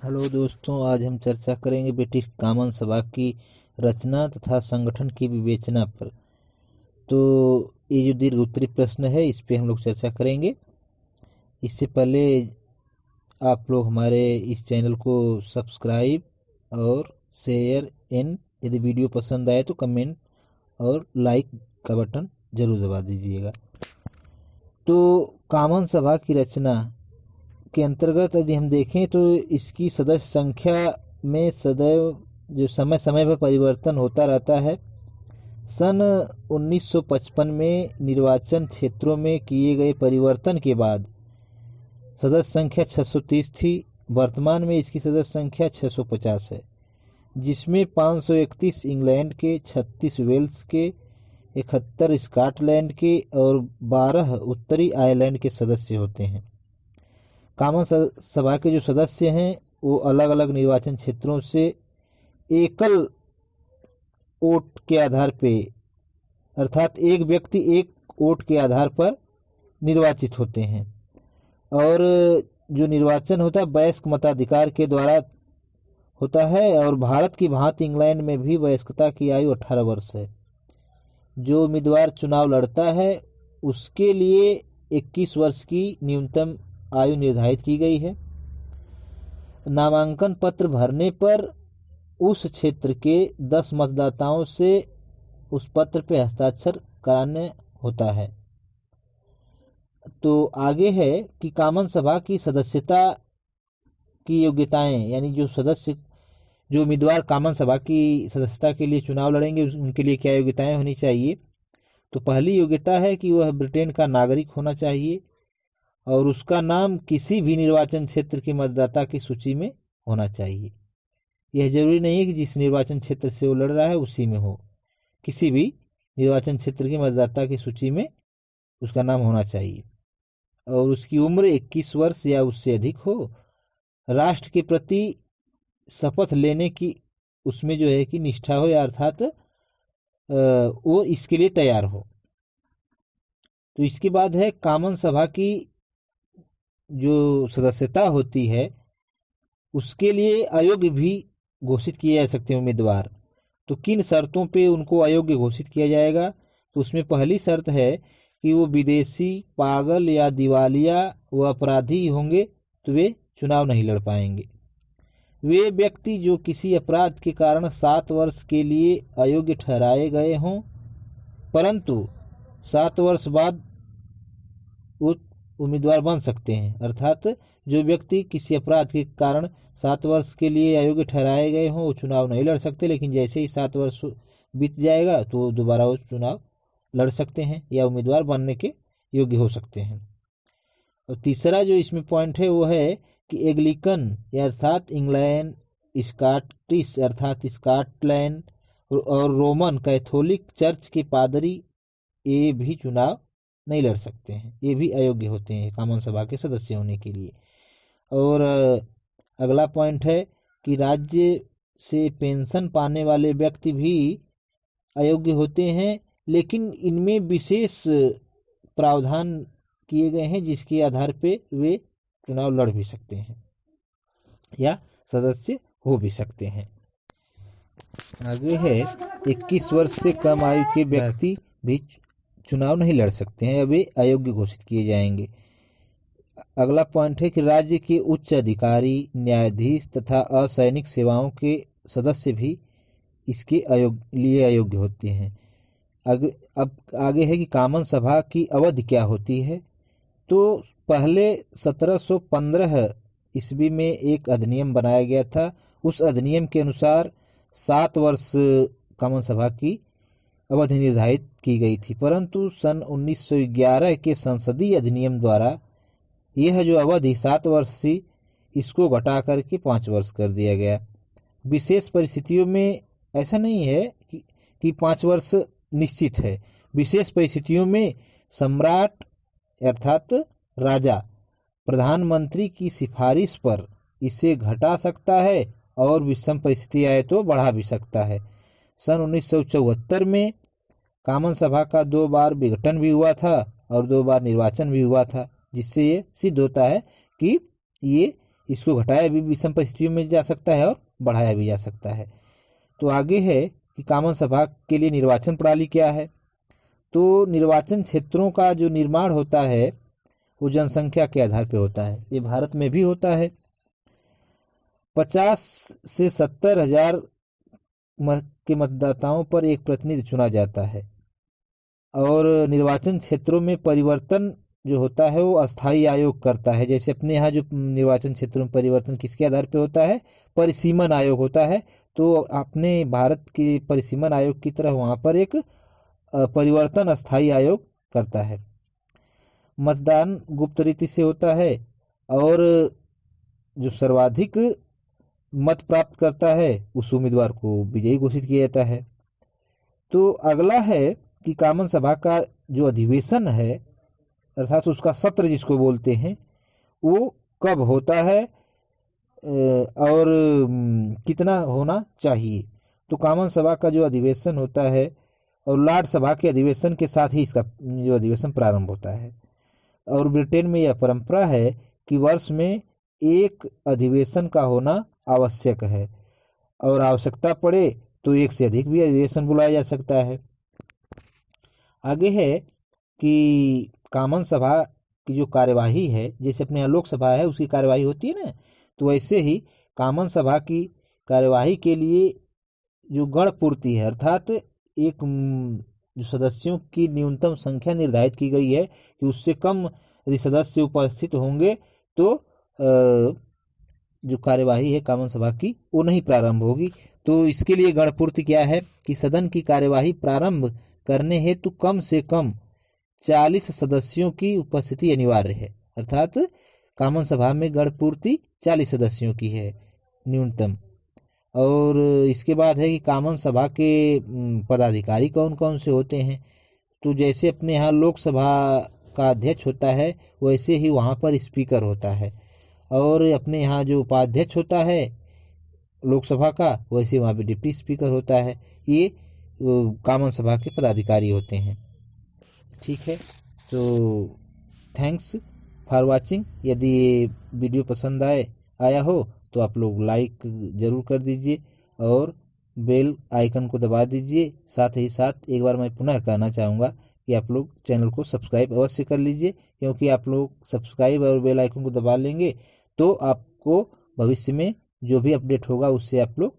Hello दोस्तों, आज हम चर्चा करेंगे ब्रिटिश कॉमन सभा की रचना तथा संगठन की विवेचना पर। तो ये जो दीर्घ उत्तरीय प्रश्न है, इस पे हम लोग चर्चा करेंगे। इससे पहले आप लोग हमारे इस चैनल को सब्सक्राइब और शेयर एंड यदि वीडियो पसंद आए तो कमेंट और लाइक का बटन जरूर दबा दीजिएगा। तो कॉमन सभा की रचना के अंतर्गत यदि हम देखें तो इसकी सदस्य संख्या में सदैव जो समय समय पर परिवर्तन होता रहता है। सन 1955 में निर्वाचन क्षेत्रों में किए गए परिवर्तन के बाद सदस्य संख्या 630 थी। वर्तमान में इसकी सदस्य संख्या 650 है, जिसमें 531 इंग्लैंड के, 36 वेल्स के, 71 स्कॉटलैंड के और 12 उत्तरी आयरलैंड के सदस्य होते हैं। कॉमन सभा के जो सदस्य हैं वो अलग अलग निर्वाचन क्षेत्रों से एकल वोट के आधार पे, अर्थात एक व्यक्ति एक वोट के आधार पर निर्वाचित होते हैं। और जो निर्वाचन होता है वयस्क मताधिकार के द्वारा होता है। और भारत की भांति इंग्लैंड में भी वयस्कता की आयु 18 वर्ष है। जो उम्मीदवार चुनाव लड़ता है उसके लिए 21 वर्ष की न्यूनतम आयु निर्धारित की गई है। नामांकन पत्र भरने पर उस क्षेत्र के 10 मतदाताओं से उस पत्र पे हस्ताक्षर कराने होता है। तो आगे है कि कॉमन सभा की सदस्यता की योग्यताएं, यानी जो उम्मीदवार कॉमन सभा की सदस्यता के लिए चुनाव लड़ेंगे उनके लिए क्या योग्यताएं होनी चाहिए। तो पहली योग्यता है कि वह ब्रिटेन का नागरिक होना चाहिए और उसका नाम किसी भी निर्वाचन क्षेत्र के मतदाता की सूची में होना चाहिए। यह जरूरी नहीं है कि जिस निर्वाचन क्षेत्र से वो लड़ रहा है उसी में हो, किसी भी निर्वाचन क्षेत्र के मतदाता की सूची में उसका नाम होना चाहिए। और उसकी उम्र 21 वर्ष या उससे अधिक हो। राष्ट्र के प्रति शपथ लेने की उसमें जो है कि निष्ठा हो, या अर्थात वो इसके लिए तैयार हो। तो इसके बाद है कॉमन सभा की जो सदस्यता होती है उसके लिए अयोग्य भी घोषित किए जा सकते हैं उम्मीदवार। तो किन शर्तों पे उनको अयोग्य घोषित किया जाएगा? तो उसमें पहली शर्त है कि वो विदेशी, पागल या दिवालिया व अपराधी होंगे तो वे चुनाव नहीं लड़ पाएंगे। वे व्यक्ति जो किसी अपराध के कारण 7 वर्ष के लिए अयोग्य ठहराए गए हों, परंतु 7 वर्ष बाद वो उम्मीदवार बन सकते हैं। अर्थात जो व्यक्ति किसी अपराध के कारण 7 वर्ष के लिए अयोग्य ठहराए गए हों वो चुनाव नहीं लड़ सकते, लेकिन जैसे ही 7 वर्ष बीत जाएगा तो दोबारा वो चुनाव लड़ सकते हैं या उम्मीदवार बनने के योग्य हो सकते हैं। और तीसरा जो इसमें पॉइंट है वो है कि एंग्लिकन अर्थात इंग्लैंड, स्कॉटिश अर्थात स्कॉटलैंड और रोमन कैथोलिक चर्च के पादरी ये भी चुनाव नहीं लड़ सकते हैं, ये भी अयोग्य होते हैं कॉमन सभा के सदस्य होने के लिए। और अगला पॉइंट है कि राज्य से पेंशन पाने वाले व्यक्ति भी अयोग्य होते हैं, लेकिन इनमें विशेष प्रावधान किए गए हैं जिसके आधार पे वे चुनाव लड़ भी सकते हैं या सदस्य हो भी सकते हैं। आगे है 21 वर्ष से कम आयु के व्यक्ति भी चुनाव नहीं लड़ सकते हैं, वे अयोग्य घोषित किए जाएंगे। अगला पॉइंट है कि राज्य के उच्च अधिकारी, न्यायाधीश तथा असैनिक सेवाओं के सदस्य भी इसके लिए अयोग्य होते हैं। अब आगे है कि कॉमन सभा की अवधि क्या होती है। तो पहले 1715 ईस्वी में एक अधिनियम बनाया गया था। उस अधिनियम के अनुसार 7 वर्ष कॉमन सभा की अवधि निर्धारित की गई थी, परंतु सन 1911 के संसदीय अधिनियम द्वारा यह जो अवधि 7 वर्ष थी इसको घटा करके 5 वर्ष कर दिया गया। विशेष परिस्थितियों में ऐसा नहीं है कि 5 वर्ष निश्चित है। विशेष परिस्थितियों में सम्राट अर्थात राजा प्रधानमंत्री की सिफारिश पर इसे घटा सकता है और विषम परिस्थिति आए तो बढ़ा भी सकता है। सन 1974 में कॉमन सभा का 2 बार विघटन भी हुआ था और 2 बार निर्वाचन भी हुआ था, जिससे ये सिद्ध होता है कि ये इसको घटाया भी विषम परिस्थितियों में जा सकता है और बढ़ाया भी जा सकता है। तो आगे है कि कामन सभा के लिए निर्वाचन प्रणाली क्या है। तो निर्वाचन क्षेत्रों का जो निर्माण होता है वो जनसंख्या के आधार पर होता है। ये भारत में भी होता है। 50 से 70 हजार के मतदाताओं पर एक प्रतिनिधि चुना जाता है। और निर्वाचन क्षेत्रों में परिवर्तन जो होता है वो अस्थाई आयोग करता है। जैसे अपने यहाँ जो निर्वाचन क्षेत्रों में परिवर्तन किसके आधार पर होता है, परिसीमन आयोग होता है। तो अपने भारत के परिसीमन आयोग की तरह वहां पर एक परिवर्तन अस्थाई आयोग करता है। मतदान गुप्त रीति से होता है और जो सर्वाधिक मत प्राप्त करता है उस उम्मीदवार को विजयी घोषित किया जाता है। तो अगला है कि कामन सभा का जो अधिवेशन है अर्थात उसका सत्र जिसको बोलते हैं वो कब होता है और कितना होना चाहिए। तो कामन सभा का जो अधिवेशन होता है और लॉर्ड सभा के अधिवेशन के साथ ही इसका जो अधिवेशन प्रारंभ होता है। और ब्रिटेन में यह परंपरा है कि वर्ष में एक अधिवेशन का होना आवश्यक है और आवश्यकता पड़े तो एक से अधिक भी अधिवेशन बुलाया जा सकता है। आगे है कि कामन सभा की जो कार्यवाही है, जैसे अपने यहाँ लोकसभा है उसकी कार्यवाही होती है ना, तो वैसे ही कामन सभा की कार्यवाही के लिए जो गण पूर्ति है अर्थात एक जो सदस्यों की न्यूनतम संख्या निर्धारित की गई है कि उससे कम यदि सदस्य उपस्थित होंगे तो जो कार्यवाही है कामन सभा की वो नहीं प्रारंभ होगी। तो इसके लिए गणपूर्ति क्या है कि सदन की कार्यवाही प्रारंभ करने हेतु कम से कम 40 सदस्यों की उपस्थिति अनिवार्य है। अर्थात कामन सभा में गणपूर्ति 40 सदस्यों की है न्यूनतम। और इसके बाद है कि कामन सभा के पदाधिकारी कौन कौन से होते हैं। तो जैसे अपने यहाँ लोकसभा का अध्यक्ष होता है वैसे ही वहाँ पर स्पीकर होता है। और अपने यहाँ जो उपाध्यक्ष होता है लोकसभा का वैसे वहाँ पे डिप्टी स्पीकर होता है। ये कामन सभा के पदाधिकारी होते हैं। ठीक है, तो थैंक्स फॉर वाचिंग। यदि ये वीडियो पसंद आया हो तो आप लोग लाइक जरूर कर दीजिए और बेल आइकन को दबा दीजिए। साथ ही साथ एक बार मैं पुनः कहना चाहूँगा कि आप लोग चैनल को सब्सक्राइब अवश्य कर लीजिए, क्योंकि आप लोग सब्सक्राइब और बेल आइकन को दबा लेंगे तो आपको भविष्य में जो भी अपडेट होगा उससे आप लोग